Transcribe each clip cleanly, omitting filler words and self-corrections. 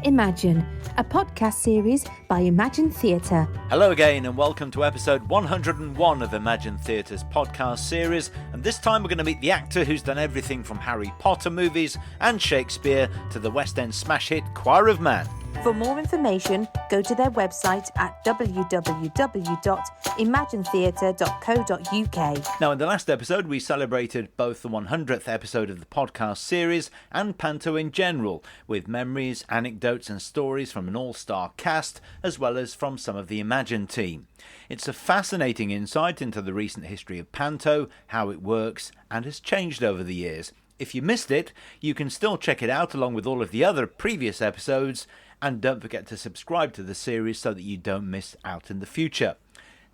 Imagine, a podcast series by Wyvern Theatre. Hello again and welcome to episode 101 of Wyvern Theatre's podcast series, and this time we're going to meet the actor who's done everything from Harry Potter movies and Shakespeare to the West End smash hit Choir of Man. For more information, go to their website at www.imaginetheatre.co.uk. Now, in the last episode, we celebrated both the 100th episode of the podcast series and Panto in general, with memories, anecdotes and stories from an all-star cast, as well as from some of the Imagine team. It's a fascinating insight into the recent history of Panto, how it works, and has changed over the years. If you missed it, you can still check it out along with all of the other previous episodes, and don't forget to subscribe to the series so that you don't miss out in the future.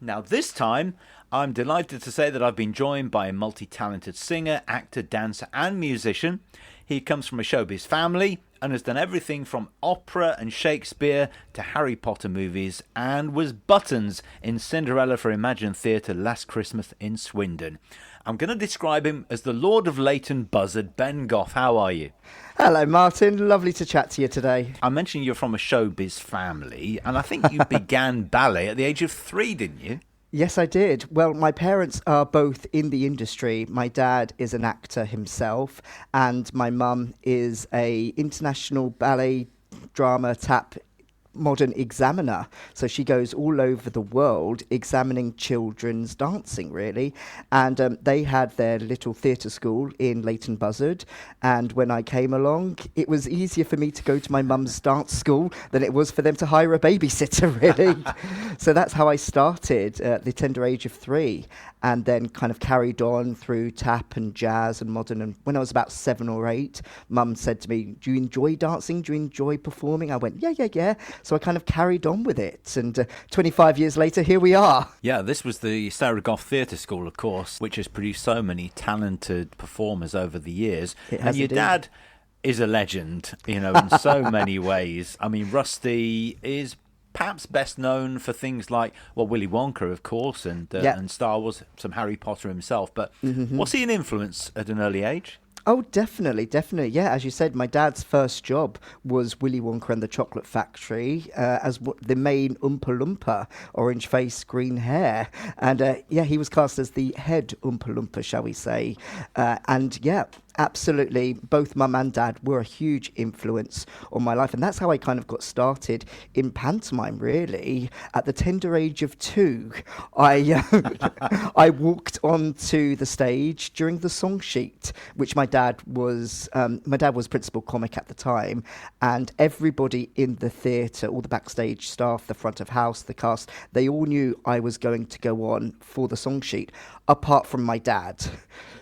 Now this time, I'm delighted to say that I've been joined by a multi-talented singer, actor, dancer and musician. He comes from a showbiz family and has done everything from opera and Shakespeare to Harry Potter movies, and was Buttons in Cinderella for Imagine Theatre last Christmas in Swindon. I'm going to describe him as the Lord of Leighton Buzzard, Ben Goffe. How are you? Hello, Martin. Lovely to chat to you today. I mentioned you're from a showbiz family, and I think you began ballet at the age of 3, didn't you? Yes, I did. Well, my parents are both in the industry. My dad is an actor himself, and my mum is a international ballet drama tap modern examiner. So she goes all over the world examining children's dancing, really. And they had their little theatre school in Leighton Buzzard. And when I came along, it was easier for me to go to my mum's dance school than it was for them to hire a babysitter, really. So that's how I started at the tender age of 3, and then kind of carried on through tap and jazz and modern. And when I was about 7 or 8, Mum said to me, "Do you enjoy dancing? Do you enjoy performing?" I went, yeah. So I kind of carried on with it. And 25 years later, here we are. Yeah, this was the Sarah Goff Theatre School, of course, which has produced so many talented performers over the years. And your dad is a legend, you know, in so many ways. I mean, Rusty is perhaps best known for things like, well, Willy Wonka, of course, and Star Wars, some Harry Potter himself. But was he an influence at an early age? Oh, definitely. Yeah, as you said, my dad's first job was Willy Wonka and the Chocolate Factory as the main Oompa Loompa, orange face, green hair. And he was cast as the head Oompa Loompa, shall we say. Absolutely, both Mum and Dad were a huge influence on my life, and that's how I kind of got started in pantomime, really. At the tender age of 2, I walked onto the stage during the song sheet, which my dad was principal comic at the time, and everybody in the theatre, all the backstage staff, the front of house, the cast, they all knew I was going to go on for the song sheet, apart from my dad.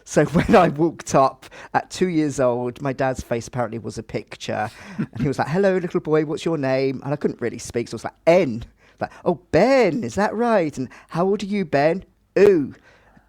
So when I walked up at 2 years old, my dad's face apparently was a picture. And he was like, "Hello, little boy, what's your name?" And I couldn't really speak, so I was like, "N." Like, "Oh, Ben, is that right? And how old are you, Ben?" "Ooh,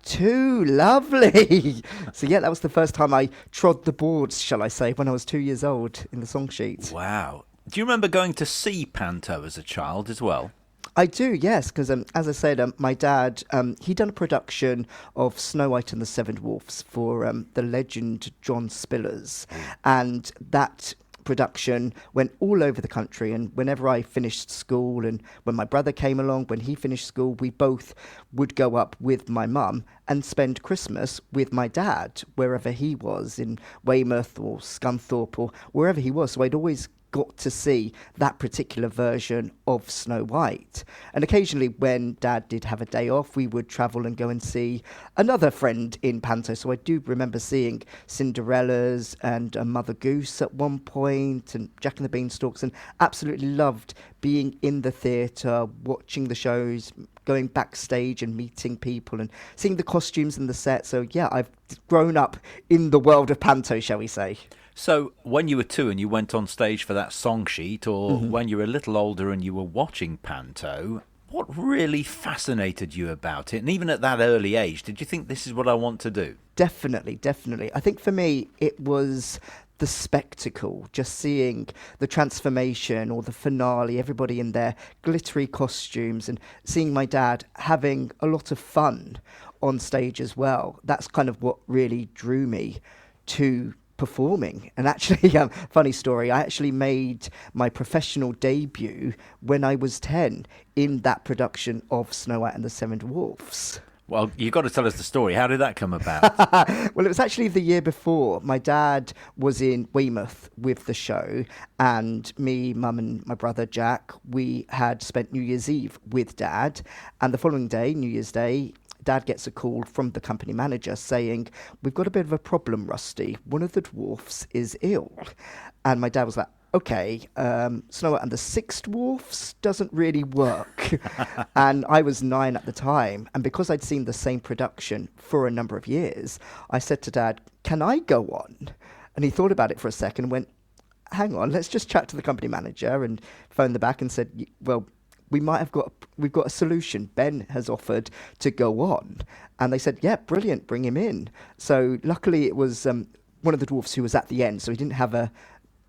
2, lovely." So that was the first time I trod the boards, shall I say, when I was 2 years old in the song sheet. Wow. Do you remember going to see Panto as a child as well? I do, yes, because as I said, my dad, he'd done a production of Snow White and the Seven Dwarfs for the legend John Spillers, and that production went all over the country. And whenever I finished school, and when my brother came along, when he finished school, we both would go up with my mum and spend Christmas with my dad, wherever he was, in Weymouth or Scunthorpe or wherever he was. So I'd always got to see that particular version of Snow White. And occasionally when Dad did have a day off, we would travel and go and see another friend in Panto. So I do remember seeing Cinderella's and Mother Goose at one point, and Jack and the Beanstalks, and absolutely loved being in the theatre, watching the shows, going backstage and meeting people and seeing the costumes and the set. So I've grown up in the world of Panto, shall we say. So when you were 2 and you went on stage for that song sheet, or when you were a little older and you were watching Panto, what really fascinated you about it? And even at that early age, did you think, this is what I want to do? Definitely. I think for me, it was the spectacle, just seeing the transformation or the finale, everybody in their glittery costumes, and seeing my dad having a lot of fun on stage as well. That's kind of what really drew me to performing. And actually, funny story, I actually made my professional debut when I was 10 in that production of Snow White and the Seven Dwarfs. Well, you've got to tell us the story. How did that come about? Well, it was actually the year before. My dad was in Weymouth with the show, and me, mum, and my brother Jack, we had spent New Year's Eve with Dad. And the following day, New Year's Day, Dad gets a call from the company manager saying, "We've got a bit of a problem, Rusty. One of the dwarfs is ill." And my dad was like, "Okay, Snow White and the Six Dwarfs doesn't really work." And I was 9 at the time. And because I'd seen the same production for a number of years, I said to Dad, "Can I go on?" And he thought about it for a second and went, "Hang on, let's just chat to the company manager," and phoned the back and said, "Well, we've got a solution. Ben has offered to go on." And they said, "Yeah, brilliant, bring him in." So luckily it was one of the dwarfs who was at the end, so he didn't have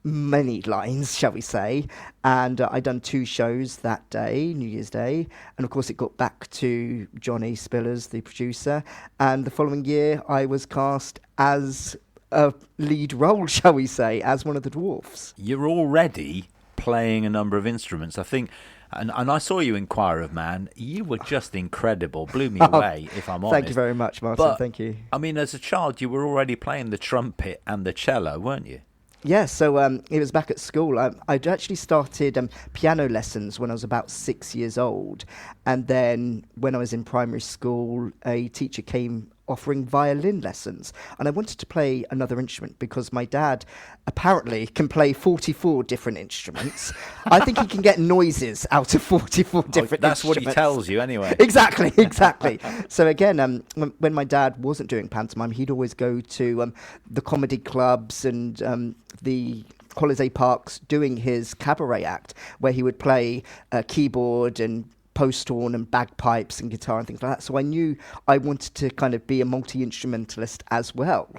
many lines, shall we say. And I'd done 2 shows that day, New Year's Day, and of course it got back to Johnny Spillers, the producer, and the following year I was cast as a lead role, shall we say, as one of the dwarfs. You're already playing a number of instruments, I think. And I saw you in Choir of Man. You were just incredible. Blew me away, if I'm honest. Thank you very much, Martin. But, thank you. I mean, as a child, you were already playing the trumpet and the cello, weren't you? Yeah, so it was back at school. I'd actually started piano lessons when I was about 6 years old. And then when I was in primary school, a teacher came offering violin lessons. And I wanted to play another instrument because my dad apparently can play 44 different instruments. I think he can get noises out of 44 different that's instruments. What he tells you anyway. Exactly. So again, when my dad wasn't doing pantomime, he'd always go to the comedy clubs and the holiday parks doing his cabaret act, where he would play keyboard and post horn and bagpipes and guitar and things like that. So I knew I wanted to kind of be a multi-instrumentalist as well.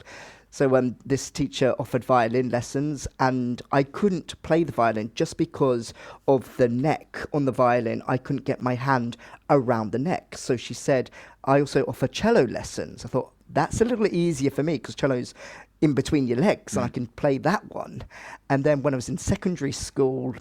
So this teacher offered violin lessons, and I couldn't play the violin just because of the neck on the violin. I couldn't get my hand around the neck. So she said, "I also offer cello lessons." I thought, that's a little easier for me because cello's in between your legs and I can play that one. And then when I was in secondary school,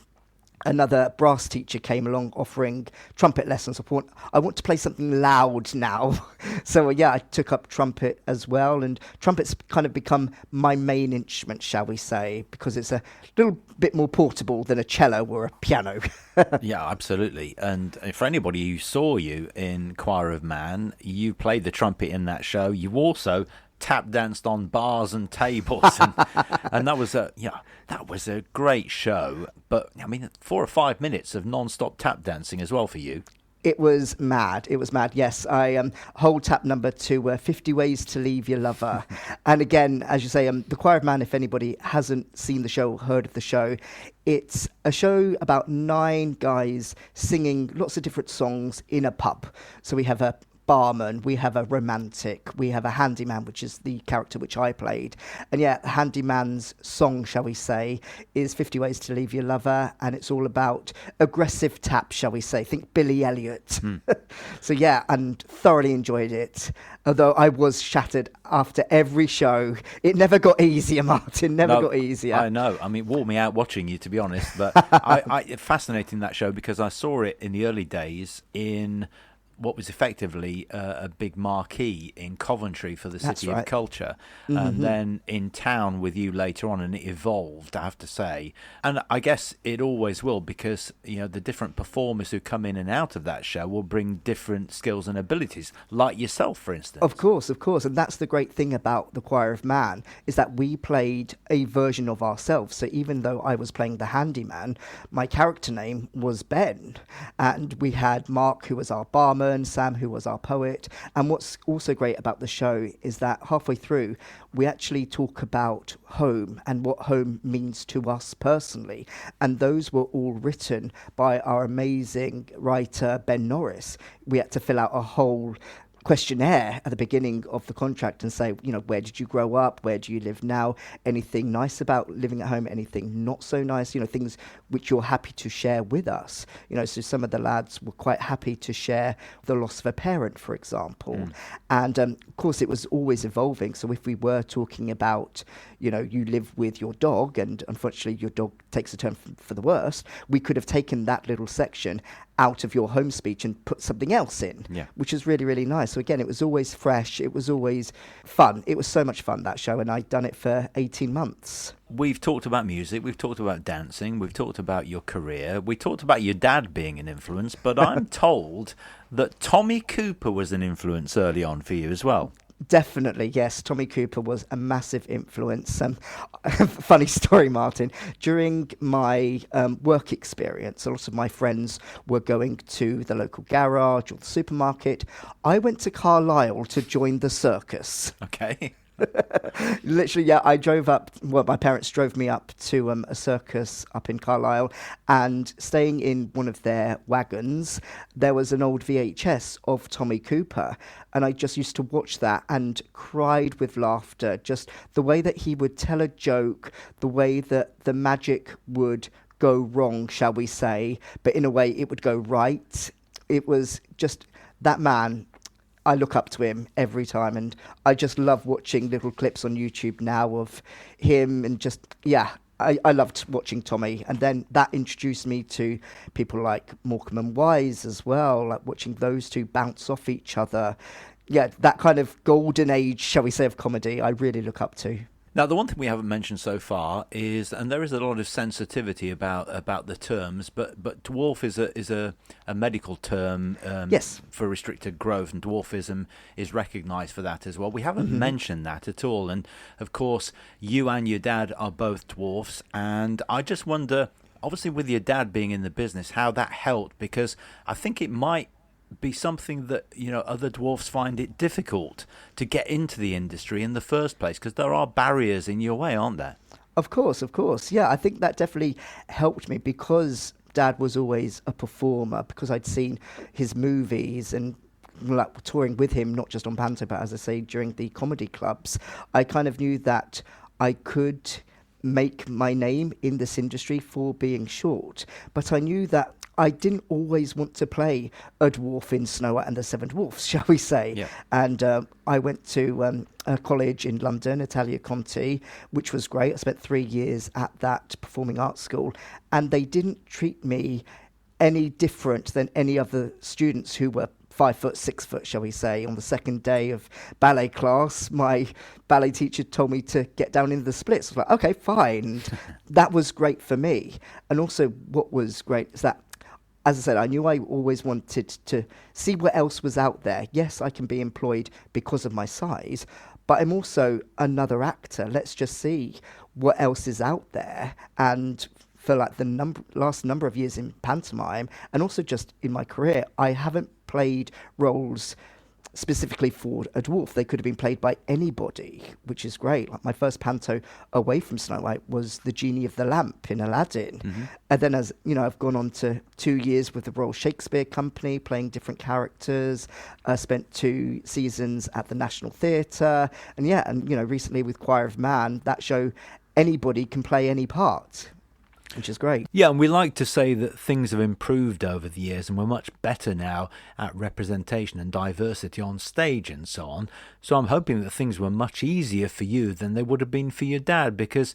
another brass teacher came along offering trumpet lessons. I thought, I want to play something loud now. So I took up trumpet as well, and trumpet's kind of become my main instrument, shall we say, because it's a little bit more portable than a cello or a piano. Yeah, absolutely. And for anybody who saw you in Choir of Man, you played the trumpet in that show. You also tap danced on bars and tables, and that was a great show. But I mean, 4 or 5 minutes of non-stop tap dancing as well for you. It was mad. Yes, I hold tap number to 50 Ways to Leave Your Lover. And again, as you say, the Choir of Man, if anybody hasn't seen the show, heard of the show, it's a show about 9 guys singing lots of different songs in a pub. So we have a barman, we have a romantic, we have a handyman, which is the character which I played. And the handyman's song, shall we say, is 50 Ways to Leave Your Lover, and it's all about aggressive tap, shall we say. Think Billy Elliot. So and thoroughly enjoyed it. Although I was shattered after every show. It never got easier, Martin, got easier. I know. I mean, it wore me out watching you, to be honest. But fascinating, that show, because I saw it in the early days in what was effectively a big marquee in Coventry for the City of Culture, and then in town with you later on, and it evolved, I have to say. And I guess it always will, because the different performers who come in and out of that show will bring different skills and abilities, like yourself, for instance. Of course, and that's the great thing about the Choir of Man, is that we played a version of ourselves. So even though I was playing the handyman, my character name was Ben, and we had Mark, who was our barman, Sam, who was our poet. And what's also great about the show is that halfway through, we actually talk about home and what home means to us personally. And those were all written by our amazing writer, Ben Norris. We had to fill out a whole questionnaire at the beginning of the contract and say, where did you grow up? Where do you live now? Anything nice about living at home? Anything not so nice? Things which you're happy to share with us. So some of the lads were quite happy to share the loss of a parent, for example. And of course, it was always evolving. So if we were talking about, you live with your dog and unfortunately your dog takes a turn for the worst, we could have taken that little section out of your home speech and put something else in, which is really, really nice. So again, it was always fresh. It was always fun. It was so much fun, that show, and I'd done it for 18 months. We've talked about music, we've talked about dancing, we've talked about your career, we talked about your dad being an influence, but I'm told that Tommy Cooper was an influence early on for you as well. Definitely, yes. Tommy Cooper was a massive influence. Funny story, Martin. During my work experience, a lot of my friends were going to the local garage or the supermarket. I went to Carlisle to join the circus. Okay. Literally, I drove up. Well, my parents drove me up to a circus up in Carlisle, and staying in one of their wagons, there was an old VHS of Tommy Cooper, and I just used to watch that and cried with laughter. Just the way that he would tell a joke, the way that the magic would go wrong, shall we say, but in a way it would go right. It was just that man. I look up to him every time, and I just love watching little clips on YouTube now of him, and I loved watching Tommy. And then that introduced me to people like Morecambe and Wise as well, like watching those two bounce off each other. Yeah, that kind of golden age, shall we say, of comedy, I really look up to. Now, the one thing we haven't mentioned so far is, and there is a lot of sensitivity about the terms, but dwarf is a medical term yes, for restricted growth, and dwarfism is recognised for that as well. We haven't mentioned that at all, and of course, you and your dad are both dwarfs, and I just wonder, obviously with your dad being in the business, how that helped, because I think it might be something that other dwarfs find it difficult to get into the industry in the first place, because there are barriers in your way, aren't there? Of course. Yeah, I think that definitely helped me because Dad was always a performer, because I'd seen his movies and like touring with him, not just on Panto, but as I say, during the comedy clubs. I kind of knew that I could make my name in this industry for being short, but I knew that I didn't always want to play a dwarf in Snow White and the Seven Dwarfs, shall we say. Yeah. And I went to a college in London, Italia Conti, which was great. I spent 3 years at that performing arts school, and they didn't treat me any different than any other students who were 5 foot, 6 foot, shall we say. On the second day of ballet class, my ballet teacher told me to get down into the splits. I was like, okay, fine. That was great for me. And also what was great is that, as I said, I knew I always wanted to see what else was out there. Yes, I can be employed because of my size, but I'm also another actor. Let's just see what else is out there. And for like the last number of years in pantomime, and also just in my career, I haven't played roles specifically for a dwarf. They could have been played by anybody, which is great. Like my first panto away from Snow White was the Genie of the Lamp in Aladdin. And then, as you know, I've gone on to 2 years with the Royal Shakespeare Company playing different characters. I spent 2 seasons at the National Theatre, and recently with Choir of Man, that show anybody can play any part, which is great. Yeah, and we like to say that things have improved over the years and we're much better now at representation and diversity on stage and so on. So I'm hoping that things were much easier for you than they would have been for your dad, because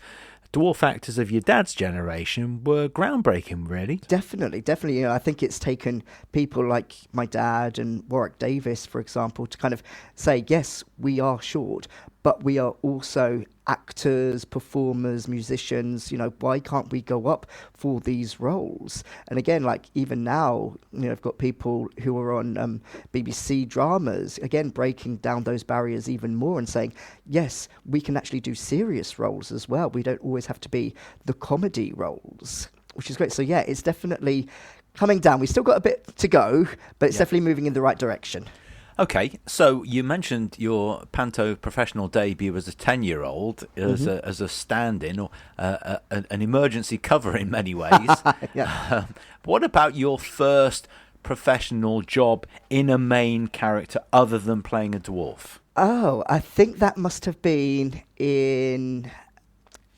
dwarf actors of your dad's generation were groundbreaking, really. Definitely. I think it's taken people like my dad and Warwick Davis, for example, to kind of say, yes, we are short, but we are also actors, performers, musicians. Why can't we go up for these roles? And again, like even now, I've got people who are on BBC dramas, again, breaking down those barriers even more and saying, yes, we can actually do serious roles as well. We don't always have to be the comedy roles, which is great. So yeah, it's definitely coming down. We've still got a bit to go, but it's definitely moving in the right direction. Okay, so you mentioned your panto professional debut as a 10-year-old as a stand-in, or an emergency cover in many ways. Yeah. What about your first professional job in a main character other than playing a dwarf? Oh, I think that must have been in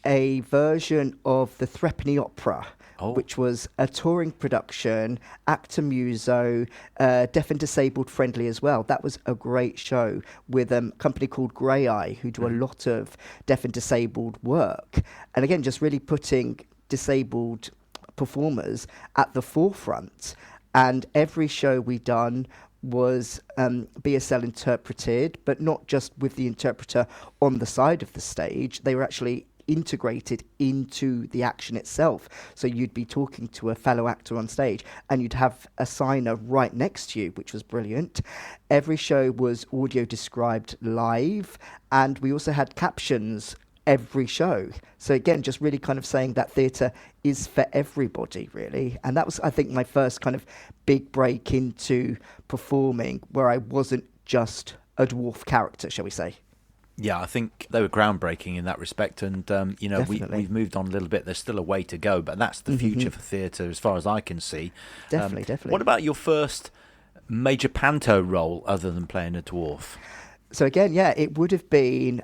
a version of the Threepenny Opera, which was a touring production, actor muso, deaf and disabled friendly as well. That was a great show with a company called Grey Eye, who do a lot of deaf and disabled work. And again, just really putting disabled performers at the forefront. And every show we done was BSL interpreted, but not just with the interpreter on the side of the stage. They were actually integrated into the action itself. So you'd be talking to a fellow actor on stage and you'd have a signer right next to you, which was brilliant. Every show was audio described live, and we also had captions every show. So again, just really kind of saying that theatre is for everybody, really. And that was, I think, my first kind of big break into performing, where I wasn't just a dwarf character, shall we say. Yeah, I think they were groundbreaking in that respect, and we've moved on a little bit. There's still a way to go, but that's the future for theatre, as far as I can see. Definitely. What about your first major panto role other than playing a dwarf? So again, it would have been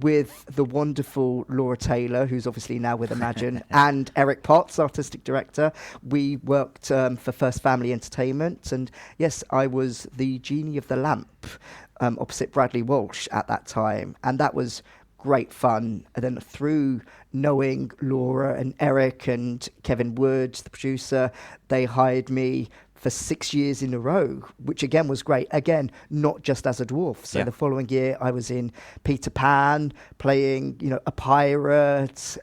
with the wonderful Laura Taylor, who's obviously now with Imagine, and Eric Potts, artistic director. We worked for First Family Entertainment, and yes, I was the genie of the lamp opposite Bradley Walsh at that time, and that was great fun. And then through knowing Laura and Eric and Kevin Wood, the producer, they hired me for 6 years in a row, which again was great. Again, not just as a dwarf. So the following year I was in Peter Pan, playing, a pirate,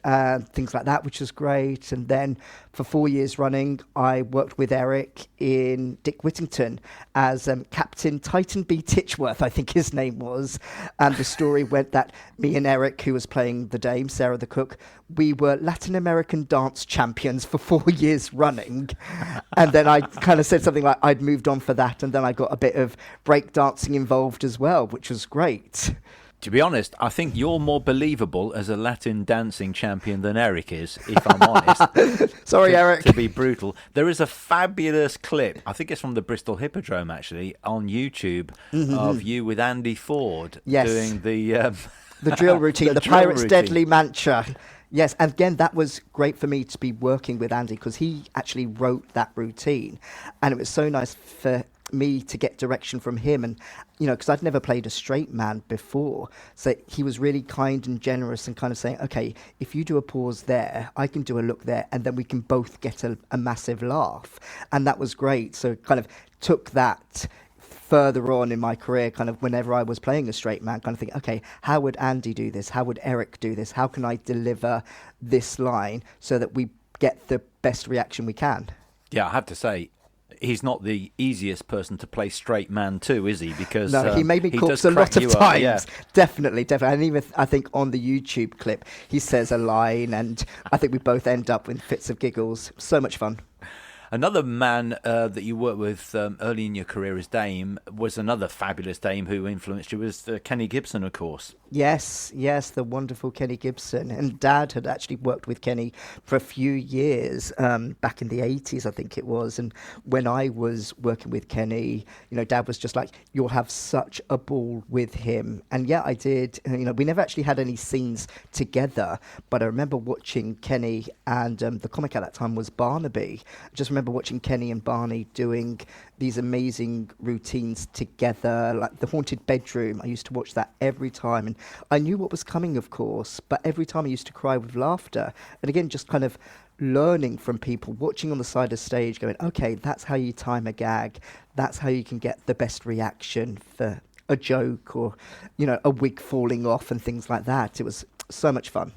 things like that, which was great. And then for 4 years running, I worked with Eric in Dick Whittington as Captain Titan B. Titchworth, I think his name was. And the story went that me and Eric, who was playing the dame, Sarah the cook, we were Latin American dance champions for 4 years running. And then I kind of said something like I'd moved on for that, and then I got a bit of break dancing involved as well, which was great. To be honest, I think you're more believable as a Latin dancing champion than Eric is, if I'm honest. Sorry, Eric. To be brutal. There is a fabulous clip, I think it's from the Bristol Hippodrome actually, on YouTube, of you with Andy Ford doing the drill routine, the drill Pirate's routine. Deadly Mantra. Yes, and again, that was great for me to be working with Andy, because he actually wrote that routine. And it was so nice for me to get direction from him, and because I'd never played a straight man before, so he was really kind and generous and kind of saying, okay, if you do a pause there, I can do a look there, and then we can both get a massive laugh. And that was great. So kind of took that further on in my career, kind of whenever I was playing a straight man, kind of think, okay, how would Andy do this? How would Eric do this? How can I deliver this line so that we get the best reaction we can? Yeah, I have to say, he's not the easiest person to play straight man to, is he? Because no, he made me corpse a lot of times. Definitely. And even I think on the YouTube clip, he says a line, and I think we both end up with fits of giggles. So much fun. Another man that you worked with early in your career as Dame was another fabulous Dame who influenced you, was Kenny Gibson, of course. Yes, the wonderful Kenny Gibson. And Dad had actually worked with Kenny for a few years, back in the 80s, I think it was. And when I was working with Kenny, Dad was just like, you'll have such a ball with him. And yeah, I did. We never actually had any scenes together, but I remember watching Kenny, and the comic at that time was Barnaby. I just remember watching Kenny and Barney doing these amazing routines together, like the Haunted Bedroom. I used to watch that every time, and I knew what was coming, of course, but every time I used to cry with laughter. And again, just kind of learning from people, watching on the side of stage, going, okay, that's how you time a gag, that's how you can get the best reaction for a joke, or a wig falling off and things like that. It was so much fun.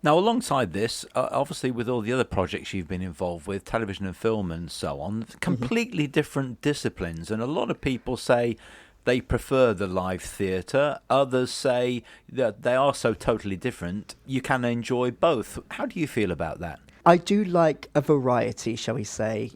Now, alongside this, obviously with all the other projects you've been involved with, television and film and so on, completely different disciplines. And a lot of people say they prefer the live theatre. Others say that they are so totally different, you can enjoy both. How do you feel about that? I do like a variety, shall we say.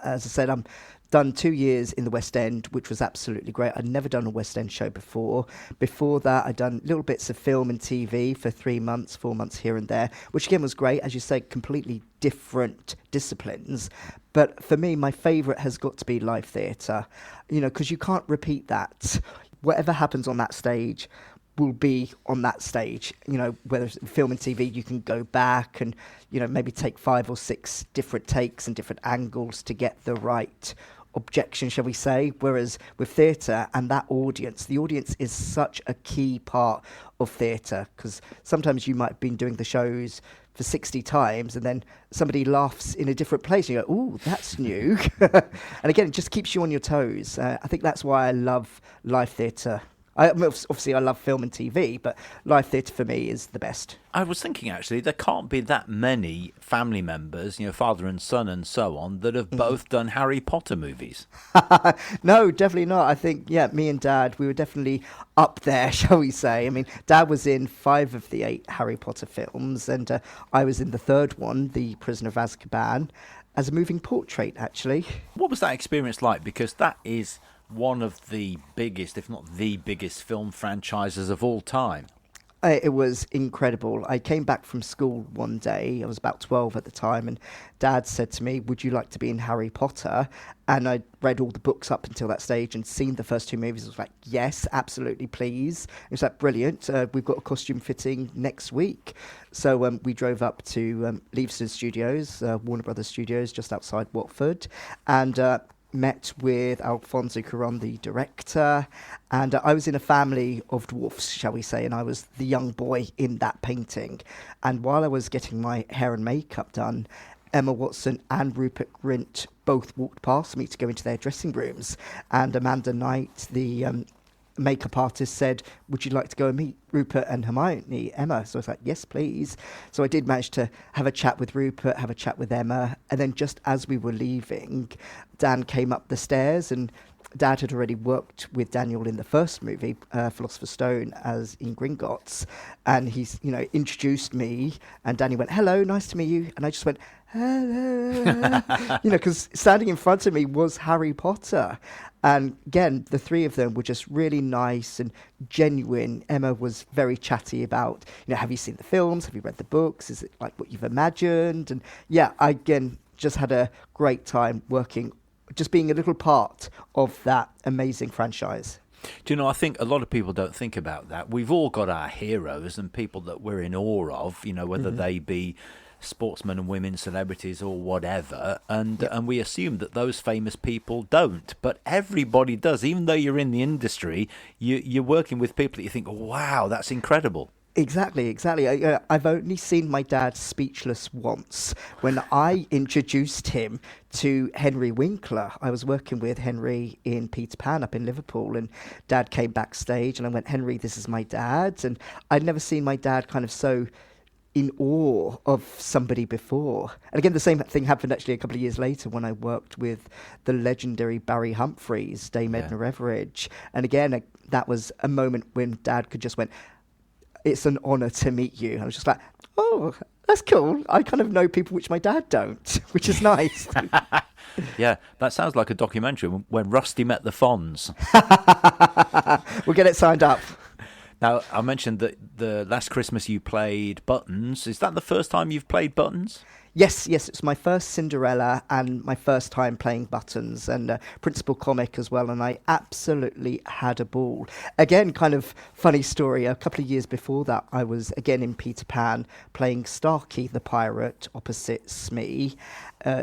As I said, I'm done 2 years in the West End, which was absolutely great. I'd never done a West End show before. Before that, I'd done little bits of film and TV for 3 months, 4 months here and there, which again was great. As you say, completely different disciplines. But for me, my favourite has got to be live theatre, because you can't repeat that. Whatever happens on that stage will be on that stage. Whether it's film and TV, you can go back and, maybe take 5 or 6 different takes and different angles to get the right objection, shall we say, whereas with theatre and that audience, the audience is such a key part of theatre, because sometimes you might have been doing the shows for 60 times and then somebody laughs in a different place and you go, ooh, that's new. And again, it just keeps you on your toes. I think that's why I love live theatre. Obviously, I love film and TV, but live theatre for me is the best. I was thinking, actually, there can't be that many family members, father and son and so on, that have both done Harry Potter movies. No, definitely not. I think, me and Dad, we were definitely up there, shall we say. I mean, Dad was in 5 of the 8 Harry Potter films, and I was in the 3rd one, The Prisoner of Azkaban, as a moving portrait, actually. What was that experience like? Because that is one of the biggest, if not the biggest, film franchises of all time. It was incredible. I came back from school one day, I was about 12 at the time, and Dad said to me, would you like to be in Harry Potter? And I read all the books up until that stage and seen the first 2 movies. I was like, yes, absolutely, please. It was like, brilliant. We've got a costume fitting next week. So we drove up to Leavesden Studios, Warner Brothers Studios, just outside Watford, and met with Alfonso Cuarón, the director, and I was in a family of dwarfs, shall we say, and I was the young boy in that painting. And while I was getting my hair and makeup done, Emma Watson and Rupert Grint both walked past me to go into their dressing rooms, and Amanda Knight, the makeup artist, said, would you like to go and meet Rupert and Hermione, Emma? So I was like, yes, please. So I did manage to have a chat with Rupert, have a chat with Emma, and then just as we were leaving, Dan came up the stairs, and Dad had already worked with Daniel in the first movie, Philosopher's Stone, as in Gringotts, and he's, introduced me, and Danny went, hello, nice to meet you, and I just went, hello, because standing in front of me was Harry Potter. And again, the 3 of them were just really nice and genuine. Emma was very chatty about, have you seen the films? Have you read the books? Is it like what you've imagined? And I again just had a great time working, just being a little part of that amazing franchise. Do you know, I think a lot of people don't think about that. We've all got our heroes and people that we're in awe of, whether they be sportsmen and women, celebrities or whatever, and we assume that those famous people don't, but everybody does. Even though you're in the industry, you're working with people that you think, wow, that's incredible. Exactly. I've only seen my dad speechless once when I introduced him to Henry Winkler. I was working with Henry in Peter Pan up in Liverpool, and Dad came backstage and I went, Henry, this is my dad. And I'd never seen my dad kind of so in awe of somebody before. And again, the same thing happened actually a couple of years later when I worked with the legendary Barry Humphries, Dame Edna Everage. And again, that was a moment when Dad could just went, it's an honour to meet you. And I was just like, oh, that's cool. I kind of know people which my dad don't, which is nice. Yeah, that sounds like a documentary, When Rusty Met the Fonz. We'll get it signed up. Now, I mentioned that the last Christmas you played Buttons. Is that the first time you've played Buttons? Yes, it's my first Cinderella and my first time playing Buttons, and principal comic as well, and I absolutely had a ball. Again, kind of funny story, a couple of years before that, I was again in Peter Pan playing Starkey the pirate opposite Smee,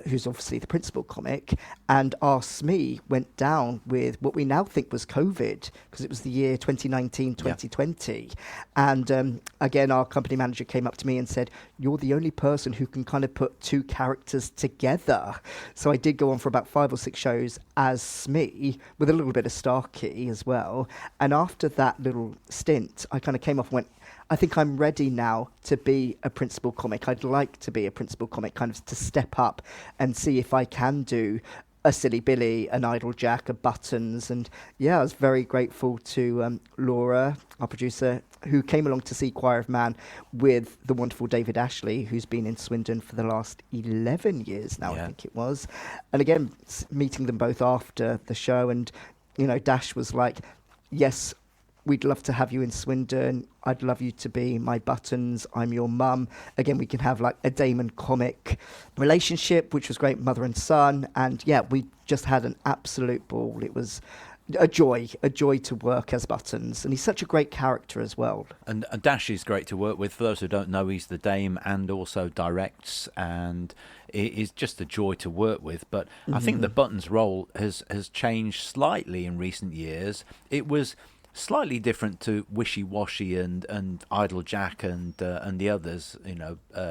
who's obviously the principal comic, and our Smee went down with what we now think was COVID, because it was the year 2019, 2020. And again, our company manager came up to me and said, you're the only person who can kind of put 2 characters together. So I did go on for about 5 or 6 shows as Smee, with a little bit of Starkey as well. And after that little stint, I kind of came off and went, I think I'm ready now to be a principal comic. I'd like to be a principal comic, kind of to step up and see if I can do a Silly Billy, an Idle Jack, a Buttons. And I was very grateful to Laura, our producer, who came along to see Choir of Man with the wonderful David Ashley, who's been in Swindon for the last 11 years now, I think it was. And again, meeting them both after the show, and, Dash was like, yes, we'd love to have you in Swindon. I'd love you to be my buttons. I'm your mum. Again, we can have like a Damon comic relationship, which was great, mother and son. And yeah, we just had an absolute ball. It was a joy to work as Buttons, and he's such a great character as well. And Dash is great to work with. For those who don't know, he's the Dame and also directs, and it is just a joy to work with. But I think the Buttons role has changed slightly in recent years. It was slightly different to Wishy Washy and Idle Jack and the others,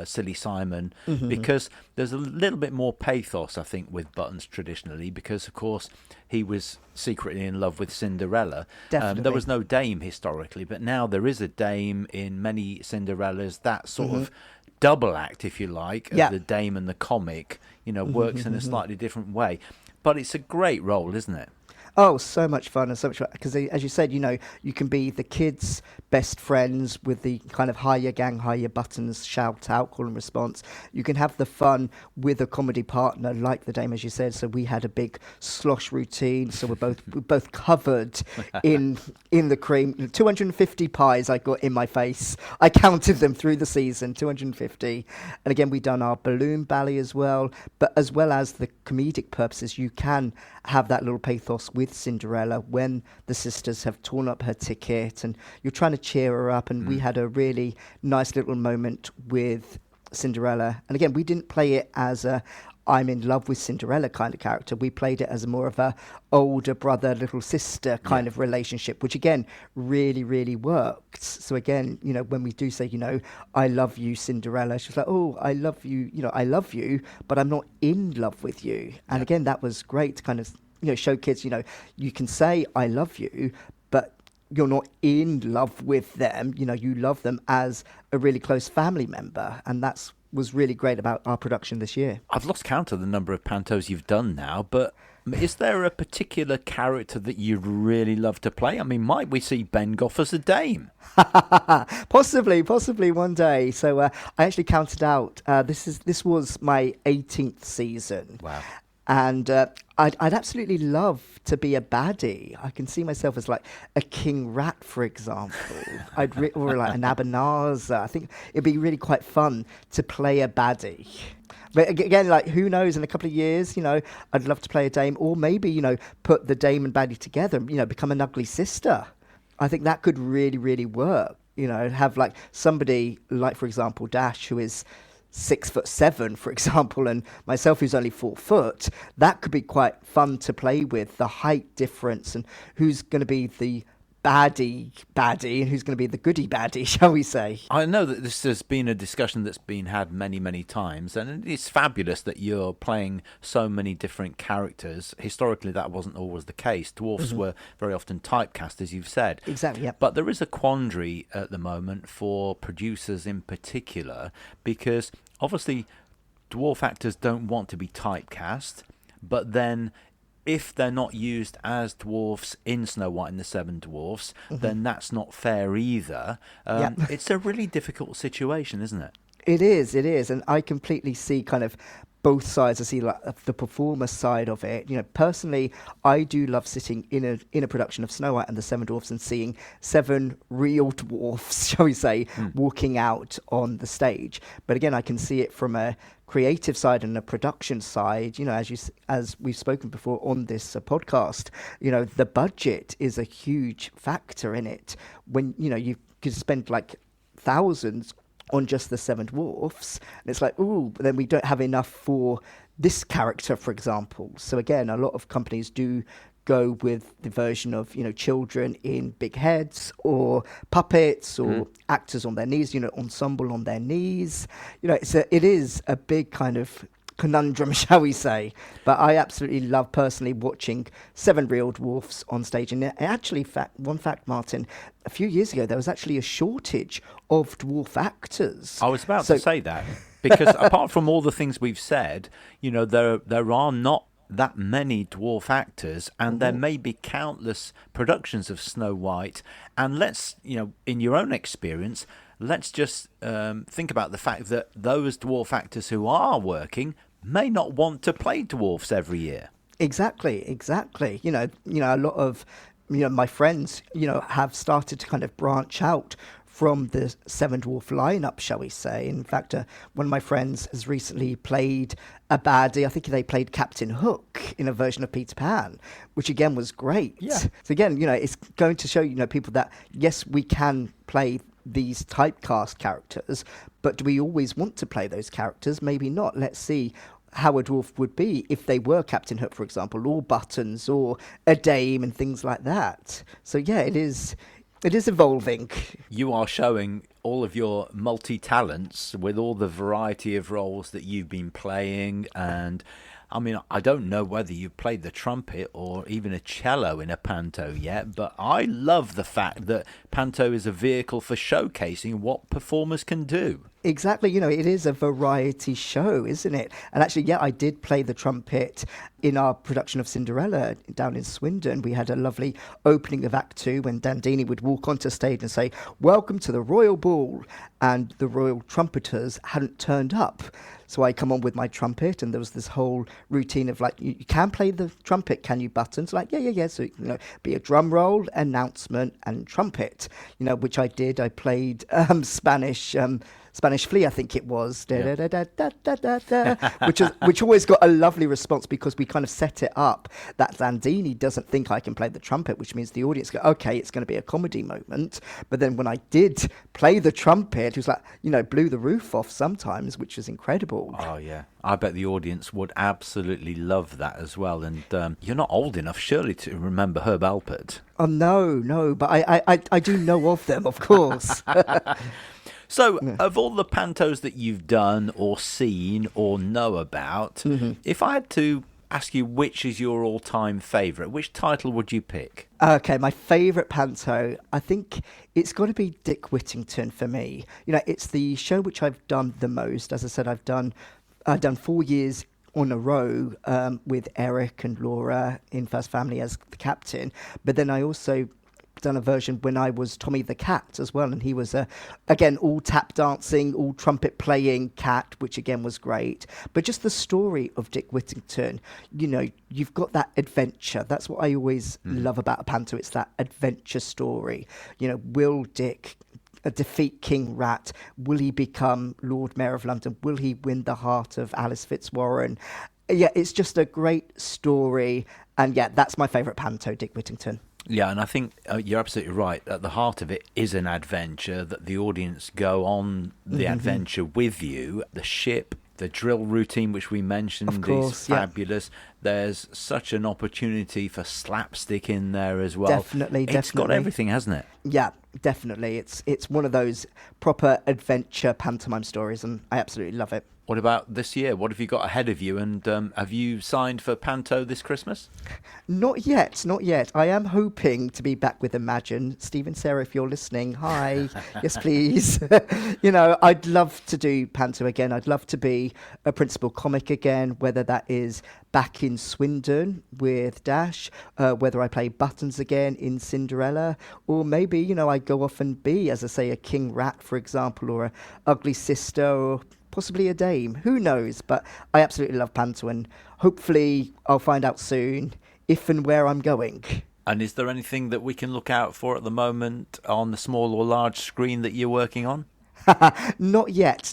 Silly Simon, because there's a little bit more pathos, I think, with Buttons traditionally, because of course he was secretly in love with Cinderella. Definitely. There was no Dame historically, but now there is a Dame in many Cinderellas. That sort of double act, if you like, of the Dame and the comic, works in a slightly different way. But it's a great role, isn't it? Oh, so much fun and so much fun. Because as you said, you can be the kids' best friends with the kind of hiya gang, hiya Buttons shout out, call and response. You can have the fun with a comedy partner like the Dame, as you said. So we had a big slosh routine. So we're both covered in the cream. 250 pies I got in my face. I counted them through the season, 250. And again, we done our balloon ballet as well. But as well as the comedic purposes, you can have that little pathos with Cinderella when the sisters have torn up her ticket and you're trying to cheer her up. And we had a really nice little moment with Cinderella. And again, we didn't play it as a I'm in love with Cinderella kind of character. We played it as more of a older brother, little sister kind of relationship, which again, really, really worked. So again, when we do say, I love you, Cinderella, she was like, oh, I love you, I love you, but I'm not in love with you. And again, that was great to kind of, show kids, you can say, I love you, but you're not in love with them. You love them as a really close family member. And was really great about our production this year. I've lost count of the number of pantos you've done now, but is there a particular character that you'd really love to play? I mean, might we see Ben Goffe as a Dame? Possibly one day. So I actually counted out. This was my 18th season. Wow. And I'd absolutely love to be a baddie. I can see myself as like a king rat, for example. Or like an Abanaza. I think it'd be really quite fun to play a baddie. But again, like, who knows, in a couple of years, I'd love to play a Dame, or maybe, put the Dame and baddie together, become an ugly sister. I think that could really, really work. Have like somebody like, for example, Dash, who is 6'7", for example, and myself who's only 4 foot. That could be quite fun to play with, the height difference, and who's going to be the baddie and who's going to be the goody baddie, shall we say. I know that this has been a discussion that's been had many, many times, and it's fabulous that you're playing so many different characters. Historically, that wasn't always the case. Dwarfs were very often typecast, as you've said. Exactly, yeah. But there is a quandary at the moment for producers in particular, because obviously dwarf actors don't want to be typecast, but then if they're not used as dwarfs in Snow White and the Seven Dwarfs, then that's not fair either. It's a really difficult situation, isn't it? It is. And I completely see kind of both sides. I see like the performer side of it. Personally, I do love sitting in a production of Snow White and the Seven Dwarfs and seeing 7 real dwarfs, shall we say, walking out on the stage. But again, I can see it from a creative side and a production side. As we've spoken before on this podcast, the budget is a huge factor in it. When you could spend like thousands on just the 7 dwarfs, and it's like, ooh, but then we don't have enough for this character, for example. So again, a lot of companies do go with the version of children in big heads, or puppets, or actors on their knees, ensemble on their knees. It is a big kind of conundrum, shall we say. But I absolutely love personally watching 7 real dwarfs on stage. And actually, one fact, Martin, a few years ago there was actually a shortage of dwarf actors. I was about to say that, because apart from all the things we've said, there are not that many dwarf actors, and there may be countless productions of Snow White. And let's, in your own experience, let's just think about the fact that those dwarf actors who are working may not want to play dwarfs every year. Exactly. A lot of my friends, have started to kind of branch out from the Seven Dwarf lineup, shall we say. In fact, one of my friends has recently played a baddie. I think they played Captain Hook in a version of Peter Pan, which again was great. Yeah. So again, it's going to show, people that, yes, we can play these typecast characters, but do we always want to play those characters? Maybe not. Let's see how a dwarf would be if they were Captain Hook, for example, or Buttons, or a dame and things like that. So yeah, it is evolving. You are showing all of your multi-talents with all the variety of roles that you've been playing. And I mean, I don't know whether you've played the trumpet or even a cello in a panto yet, but I love the fact that panto is a vehicle for showcasing what performers can do. Exactly, it is a variety show, isn't it? And actually, yeah, I did play the trumpet in our production of Cinderella down in Swindon. We had a lovely opening of Act 2 when Dandini would walk onto stage and say, "Welcome to the Royal Ball," and the royal trumpeters hadn't turned up. So I come on with my trumpet, and there was this whole routine of like, you can play the trumpet, can you, Buttons? Like, yeah. So, be a drum roll, announcement, and trumpet, which I did. I played Spanish Flea, I think it was, which always got a lovely response because we kind of set it up that Landini doesn't think I can play the trumpet, which means the audience go, okay, it's going to be a comedy moment. But then when I did play the trumpet, it was like, blew the roof off sometimes, which was incredible. Oh, yeah. I bet the audience would absolutely love that as well. And you're not old enough, surely, to remember Herb Alpert. Oh, no, but I do know of them, of course. So, of all the pantos that you've done or seen or know about, if I had to ask you which is your all-time favourite, which title would you pick? Okay, my favourite panto, I think it's got to be Dick Whittington for me. It's the show which I've done the most. As I said, I've done 4 years on a row with Eric and Laura in First Family as the captain, but then I also done a version when I was Tommy the Cat as well, and he was again all tap dancing, all trumpet playing cat, which again was great. But just the story of Dick Whittington, you've got that adventure. That's what I always love about a panto. It's that adventure story. Will Dick defeat King Rat? Will he become Lord Mayor of London? Will he win the heart of Alice Fitzwarren? Yeah, it's just a great story, and yeah, that's my favourite panto, Dick Whittington. Yeah, and I think you're absolutely right. At the heart of it is an adventure, that the audience go on the adventure with you. The ship, the drill routine, which we mentioned, of course, is fabulous. Yeah. There's such an opportunity for slapstick in there as well. Definitely. It's got everything, hasn't it? Yeah, definitely. It's one of those proper adventure pantomime stories, and I absolutely love it. What about this year? What have you got ahead of you? And have you signed for Panto this Christmas? Not yet. I am hoping to be back with Imagine. Steve and Sarah, if you're listening, hi. Yes, please. I'd love to do Panto again. I'd love to be a principal comic again, whether that is back in Swindon with Dash, whether I play Buttons again in Cinderella, or maybe, I go off and be, as I say, a King Rat, for example, or a Ugly Sister, or possibly a dame. Who knows? But I absolutely love panto, and hopefully I'll find out soon if and where I'm going. And is there anything that we can look out for at the moment on the small or large screen that you're working on? Not yet.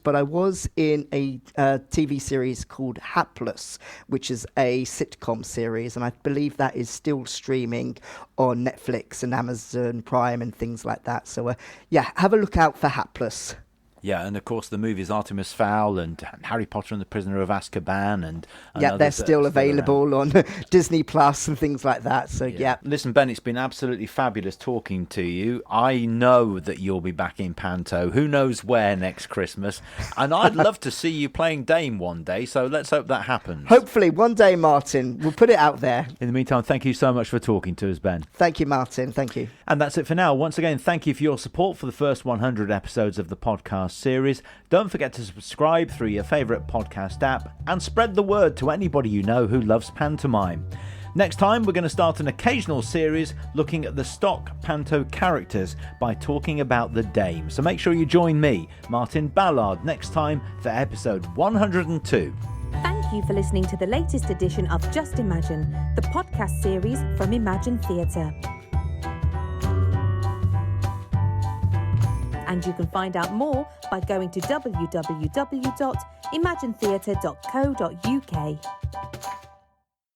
But I was in a TV series called Hapless, which is a sitcom series, and I believe that is still streaming on Netflix and Amazon Prime and things like that. So, have a look out for Hapless. Yeah, and of course the movies Artemis Fowl and Harry Potter and the Prisoner of Azkaban and they're still available on Disney Plus and things like that. So yeah. Listen, Ben, it's been absolutely fabulous talking to you. I know that you'll be back in Panto. Who knows where next Christmas? And I'd love to see you playing Dame one day. So let's hope that happens. Hopefully one day, Martin. We'll put it out there. In the meantime, thank you so much for talking to us, Ben. Thank you, Martin. Thank you. And that's it for now. Once again, thank you for your support for the first 100 episodes of the podcast series. Don't forget to subscribe through your favourite podcast app and spread the word to anybody you know who loves pantomime. Next time, we're going to start an occasional series looking at the stock panto characters by talking about the Dame. So make sure you join me, Martin Ballard, next time for episode 102. Thank you for listening to the latest edition of Just Imagine, the podcast series from Wyvern Theatre. And you can find out more by going to www.imaginetheatre.co.uk.